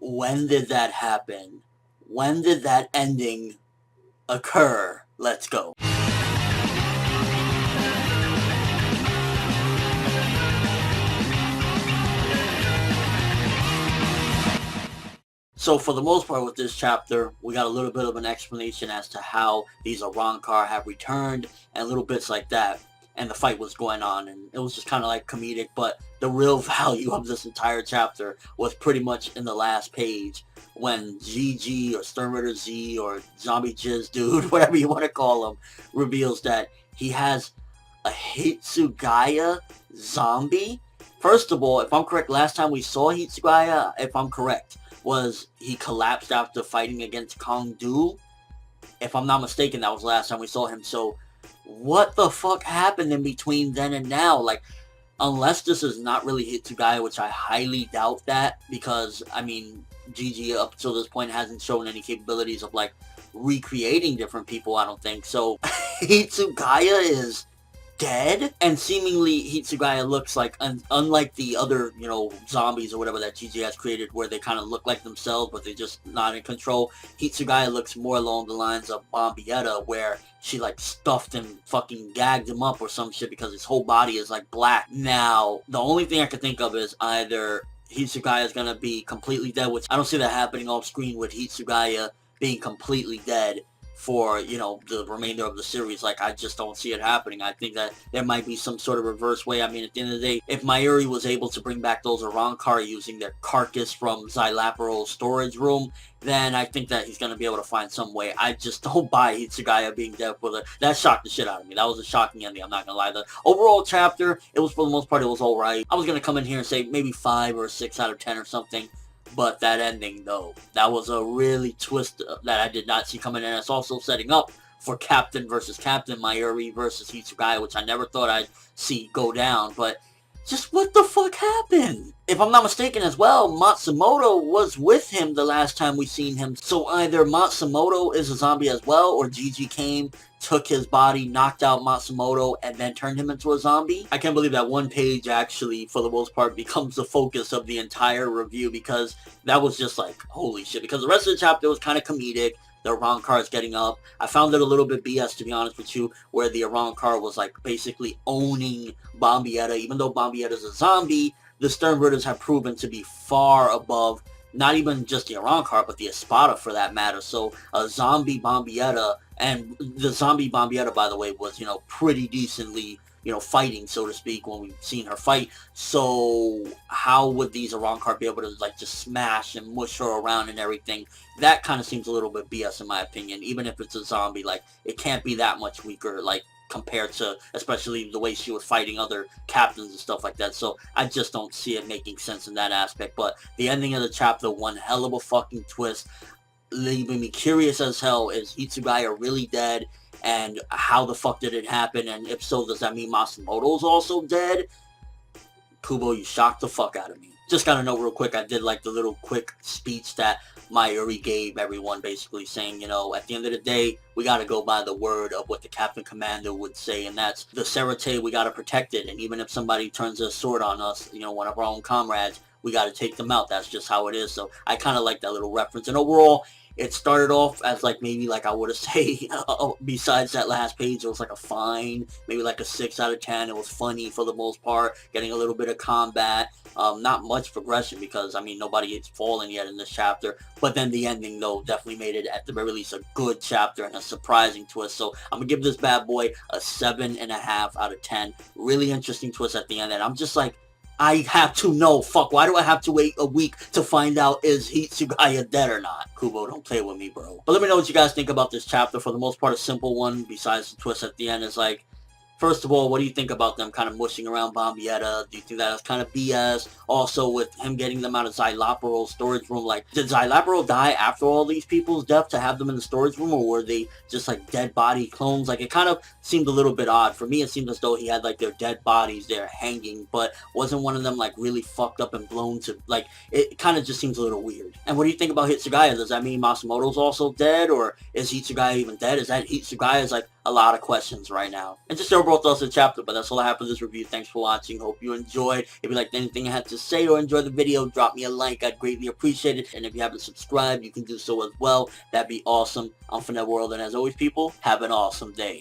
when did that happen? When did that ending occur? Let's go. So for the most part with this chapter, we got a little bit of an explanation as to how these Arrancar have returned and little bits like that. And the fight was going on, and it was just kind of like comedic, but the real value of this entire chapter was pretty much in the last page when GG or Sternritter Z or Zombie Jizz Dude, whatever you want to call him, reveals that he has a Hitsugaya Zombie. First of all, if I'm correct, last time we saw Hitsugaya, if I'm correct, was he collapsed after fighting against Kongdu. If I'm not mistaken, that was the last time we saw him. So what the fuck happened in between then and now? Like, unless this is not really Hitsugaya, which I highly doubt that, because, I mean, GG up till this point hasn't shown any capabilities of, like, recreating different people, I don't think. So, Hitsugaya is dead, and seemingly Hitsugaya looks like, unlike the other, you know, zombies or whatever that GG has created, where they kind of look like themselves, but they're just not in control. Hitsugaya looks more along the lines of Bombietta, where she, like, stuffed and fucking gagged him up or some shit because his whole body is, like, black. Now, the only thing I can think of is either Hitsugaya is gonna be completely dead, which I don't see that happening off screen with Hitsugaya being completely dead for, you know, the remainder of the series. Like, I just don't see it happening. I think that there might be some sort of reverse way. I mean, at the end of the day, if Mayuri was able to bring back those Arrancar using their carcass from Xylapero's storage room, then I think that he's going to be able to find some way. I just don't buy Hitsugaya being dead for the... That shocked the shit out of me. That was a shocking ending, I'm not going to lie. The overall chapter, it was, for the most part, it was alright. I was going to come in here and say maybe 5 or 6 out of 10 or something. But that ending, though, that was a really twist that I did not see coming in. It's also setting up for Captain versus Captain, Mayuri versus Hitsugaya, which I never thought I'd see go down. But just what the fuck happened? If I'm not mistaken as well, Matsumoto was with him the last time we seen him. So either Matsumoto is a zombie as well, or GG came, took his body, knocked out Matsumoto, and then turned him into a zombie. I can't believe that one page actually, for the most part, becomes the focus of the entire review, because that was just like, holy shit. Because the rest of the chapter was kind of comedic. The Arrancar is getting up. I found it a little bit BS, to be honest with you, where the Arrancar was like basically owning Bombietta. Even though Bombietta's a zombie, the Sternritters have proven to be far above not even just the Arrancar, but the Espada for that matter. So a zombie Bombietta, and the zombie Bombietta, by the way, was, you know, pretty decently, you know, fighting, so to speak, when we've seen her fight. So how would these Arrancar be able to, like, just smash and mush her around and everything? That kind of seems a little bit BS in my opinion. Even if it's a zombie, like, it can't be that much weaker, like, compared to, especially the way she was fighting other captains and stuff like that. So I just don't see it making sense in that aspect. But the ending of the chapter, one hell of a fucking twist, leaving me curious as hell. Is Hitsugaya really dead? And how the fuck did it happen? And if so, does that mean Matsumoto's also dead? Kubo, you shocked the fuck out of me. Just gotta know real quick, I did like the little quick speech that Mayuri gave everyone, basically saying, you know, at the end of the day, we gotta go by the word of what the Captain Commander would say, and that's the Serete, we gotta protect it, and even if somebody turns a sword on us, you know, one of our own comrades, we gotta take them out. That's just how it is. So I kind of like that little reference, and overall, it started off as like maybe like I would have say besides that last page, it was like a fine, maybe like a 6 out of 10. It was funny for the most part, getting a little bit of combat, not much progression because I mean nobody is fallen yet in this chapter. But then the ending though definitely made it at the very least a good chapter and a surprising twist. So I'm gonna give this bad boy a 7.5 out of 10. Really interesting twist at the end, and I'm just like, I have to know. Fuck, why do I have to wait a week to find out is Hitsugaya dead or not? Kubo, don't play with me, bro. But let me know what you guys think about this chapter. For the most part, a simple one, besides the twist at the end, is like, first of all, what do you think about them kind of mushing around Bombietta? Do you think that was kind of BS? Also, with him getting them out of Xylapero's storage room, like, did Xylapero die after all these people's death to have them in the storage room, or were they just, like, dead body clones? Like, it kind of seemed a little bit odd. For me, it seemed as though he had, like, their dead bodies there hanging, but wasn't one of them, like, really fucked up and blown to, like, it kind of just seems a little weird. And what do you think about Hitsugaya? Does that mean Matsumoto's also dead, or is Hitsugaya even dead? Is that Hitsugaya is, like, a lot of questions right now. And just overall thoughts of the chapter, but that's all I have for this review. Thanks for watching. Hope you enjoyed. If you liked anything I had to say or enjoyed the video, drop me a like. I'd greatly appreciate it. And if you haven't subscribed, you can do so as well. That'd be awesome. I'm ForneverWorld, and as always, people, have an awesome day.